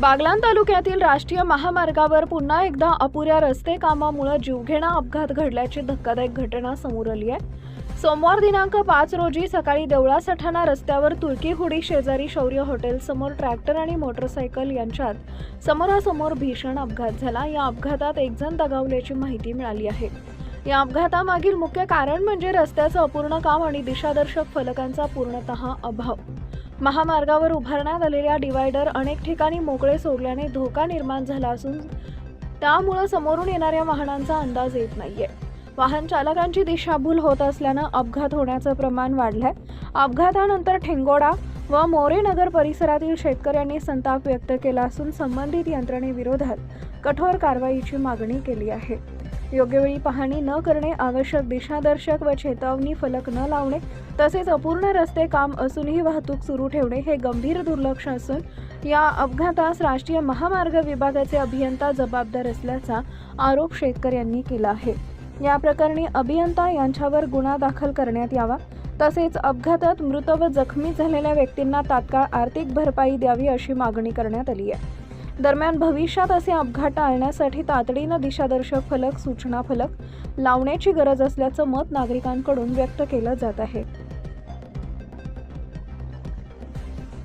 बागलाण तालुक्यातील राष्ट्रीय महामार्गावर पुन्हा एकदा अपुऱ्या रस्ते कामामुळे जीवघेणा अपघात घडल्याची धक्कादायक घटना समोर आली आहे। सोमवार दिनांक 5 रोजी सकाळी देवळा सठाणा रस्त्यावर तुर्कीहुडी शेजारी शौर्य हॉटेल समोर ट्रॅक्टर आणि मोटरसायकल यांच्यात समोरासमोर भीषण अपघात झाला। या अपघातात एक जण दगावल्याची माहिती मिळाली आहे। या अपघातामागील मुख्य कारण म्हणजे रस्त्याचं अपूर्ण काम आणि दिशादर्शक फलकांचा पूर्णतः अभाव। महामार्गावर उभारण्यात आलेल्या डिवायडर अनेक ठिकाणी मोकळे सोडल्याने धोका निर्माण झाला असून त्यामुळे समोरून येणाऱ्या वाहनांचा अंदाज येत नाहीये। वाहन चालकांची दिशाभूल होत असल्याने अपघात होण्याचं प्रमाण वाढलंय। अपघातानंतर ठेंगोडा व मोरेनगर परिसरातील शेतकऱ्यांनी संताप व्यक्त केला असून संबंधित यंत्रणेविरोधात कठोर कारवाईची मागणी केली आहे। योग्य वेळी पाहणी न करणे, आवश्यक दिशादर्शक व चेतावणी फलक न लावणे तसेच अपूर्ण रस्ते काम असूनही वाहतूक सुरू ठेवणे हे गंभीर दुर्लक्ष असून या अपघातास राष्ट्रीय महामार्ग विभागाचे अभियंता जबाबदार असल्याचा आरोप शेतकऱ्यांनी केला आहे। या प्रकरणी अभियंता यांच्यावर गुन्हा दाखल करण्यात यावा तसेच अपघातात मृत व जखमी झालेल्या व्यक्तींना तात्काळ आर्थिक भरपाई द्यावी अशी मागणी करण्यात आली आहे। दरम्यान भविष्यात असे अपघात टाळण्यासाठी तातडीने दिशादर्शक फलक, सूचना फलक लावण्याची गरज असल्याचं मत नागरिकांकडून व्यक्त केलं जात आहे।